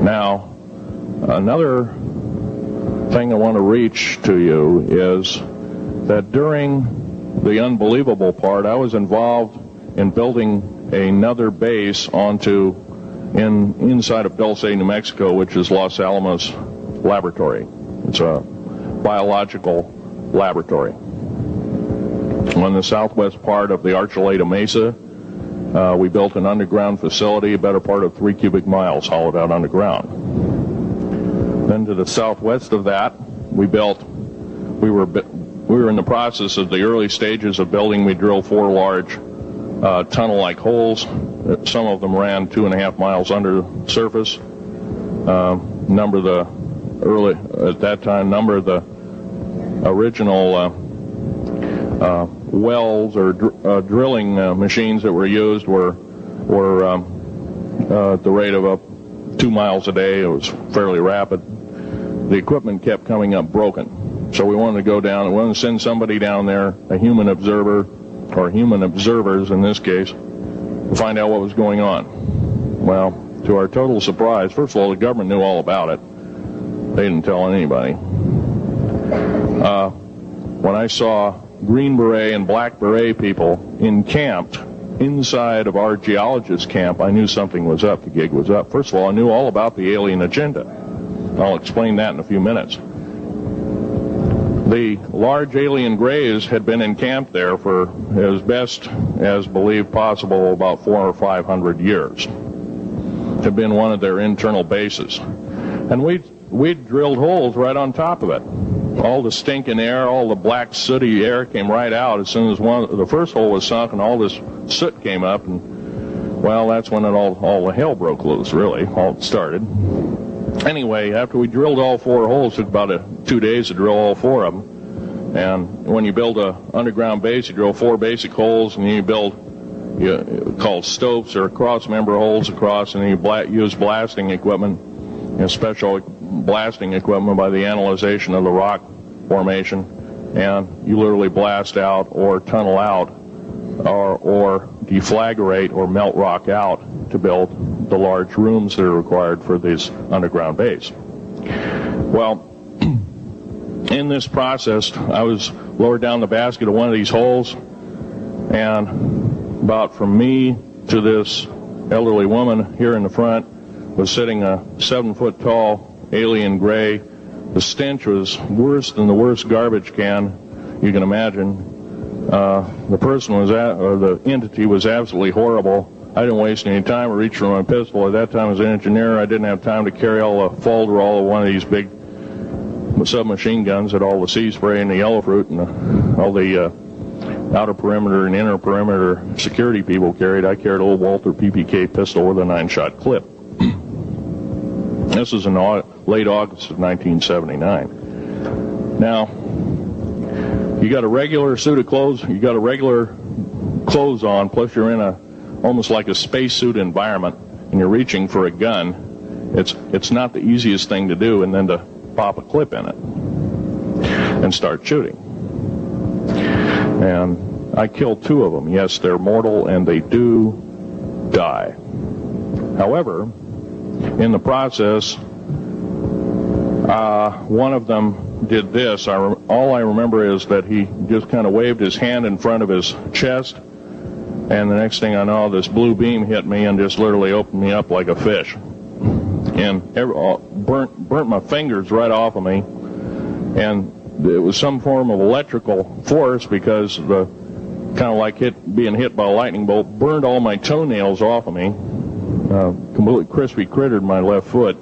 Now, another thing I want to reach to you is that during the unbelievable part, I was involved in building another base inside of Dulce, New Mexico, which is Los Alamos Laboratory. It's a biological laboratory. On the southwest part of the Archuleta Mesa, we built an underground facility, a better part of 3 cubic miles hollowed out underground. Then to the southwest of that, we were in the process of the early stages of building. We drilled 4 large tunnel-like holes. Some of them ran 2.5 miles under the surface. Number of the original wells or drilling machines that were used were at the rate of up 2 miles a day. It was fairly rapid. The equipment kept coming up broken. So we wanted to go down and we wanted to send somebody down there, a human observer, or human observers in this case, to find out what was going on. Well, to our total surprise, first of all, the government knew all about it. They didn't tell anybody. When I saw Green Beret and Black Beret people encamped inside of our geologist camp, I knew something was up. The gig was up. First of all, I knew all about the alien agenda. I'll explain that in a few minutes. The large alien grays had been encamped there for as best as believed possible about 400 or 500 years. Had been one of their internal bases. And we drilled holes right on top of it. All the stinking air, all the black sooty air came right out as soon as the first hole was sunk, and all this soot came up, and well, that's when all the hell broke loose, really, all started. Anyway, after we drilled all 4 holes, it took about 2 days to drill all 4 of them. And when you build an underground base, you drill 4 basic holes, and then you build called stopes or cross-member holes across, and then you use blasting equipment, special blasting equipment by the analyzation of the rock formation, and you literally blast out or tunnel out or deflagrate or melt rock out to build the large rooms that are required for this underground base. Well, in this process, I was lowered down the basket of one of these holes, and about from me to this elderly woman here in the front was sitting a 7-foot-tall alien gray. The stench was worse than the worst garbage can you can imagine. The person the entity was absolutely horrible. I didn't waste any time. I reached for my pistol. At that time, as an engineer, I didn't have time to carry all the folderol of one of these big submachine guns that all the sea spray and the yellow fruit and all the outer perimeter and inner perimeter security people carried. I carried a little Walther PPK pistol with a 9-shot clip. This was in late August of 1979. Now, you got a regular suit of clothes, you got a regular clothes on, plus you're in almost like a spacesuit environment, and you're reaching for a gun. It's not the easiest thing to do, and then to pop a clip in it and start shooting. And I killed 2 of them. Yes, they're mortal, and they do die. However, in the process, one of them did this. All I remember is that he just kind of waved his hand in front of his chest, and the next thing I know, this blue beam hit me and just literally opened me up like a fish, and burnt my fingers right off of me. And it was some form of electrical force, because the kind of like being hit by a lightning bolt burned all my toenails off of me. Completely crispy crittered my left foot,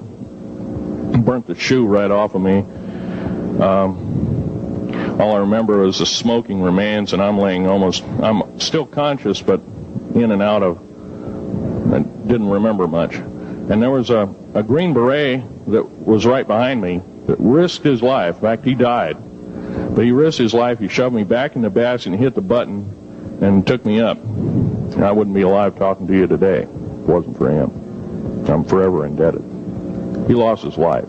burnt the shoe right off of me. All I remember is the smoking remains, and I'm still conscious, but in and out of, I didn't remember much. And there was a Green Beret that was right behind me that risked his life. In fact, he died. But he risked his life. He shoved me back in the basket and hit the button and took me up. And I wouldn't be alive talking to you today if it wasn't for him. I'm forever indebted. He lost his life.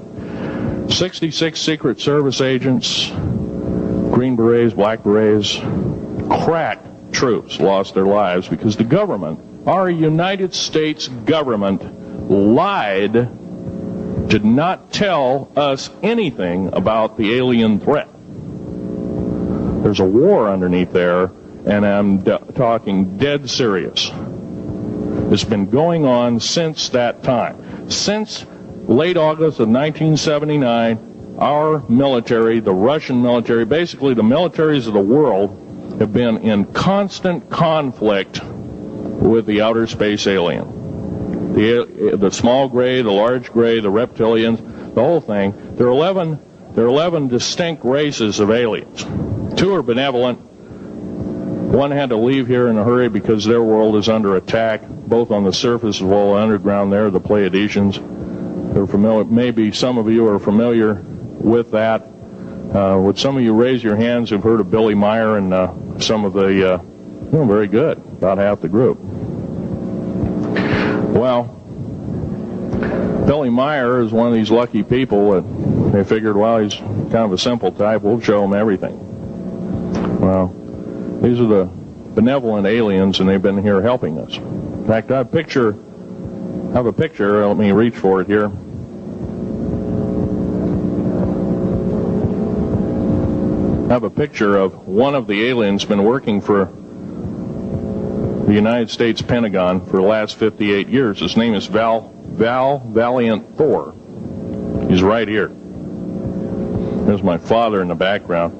66 Secret Service agents, Green Berets, Black Berets, crack troops lost their lives because the government, our United States government, lied did not tell us anything about the alien threat. There's a war underneath there, and I'm talking dead serious. It's been going on since that time. Since late August of 1979, our military, the Russian military, basically the militaries of the world, have been in constant conflict with the outer space alien. The small gray, the large gray, the reptilians, the whole thing. There are 11 distinct races of aliens. 2 are benevolent. 1 had to leave here in a hurry because their world is under attack, both on the surface as well as underground there, the Pleiadians. They're familiar, maybe some of you are familiar with that. Would some of you raise your hands who've heard of Billy Meyer and some of the, very good, about half the group. Well, Billy Meyer is one of these lucky people that they figured, well, he's kind of a simple type, we'll show him everything. Well, these are the benevolent aliens, and they've been here helping us. In fact, I have a picture, let me reach for it here. I have a picture of one of the aliens been working for the United States Pentagon for the last 58 years. His name is Val Valiant Thor. He's right here. There's my father in the background.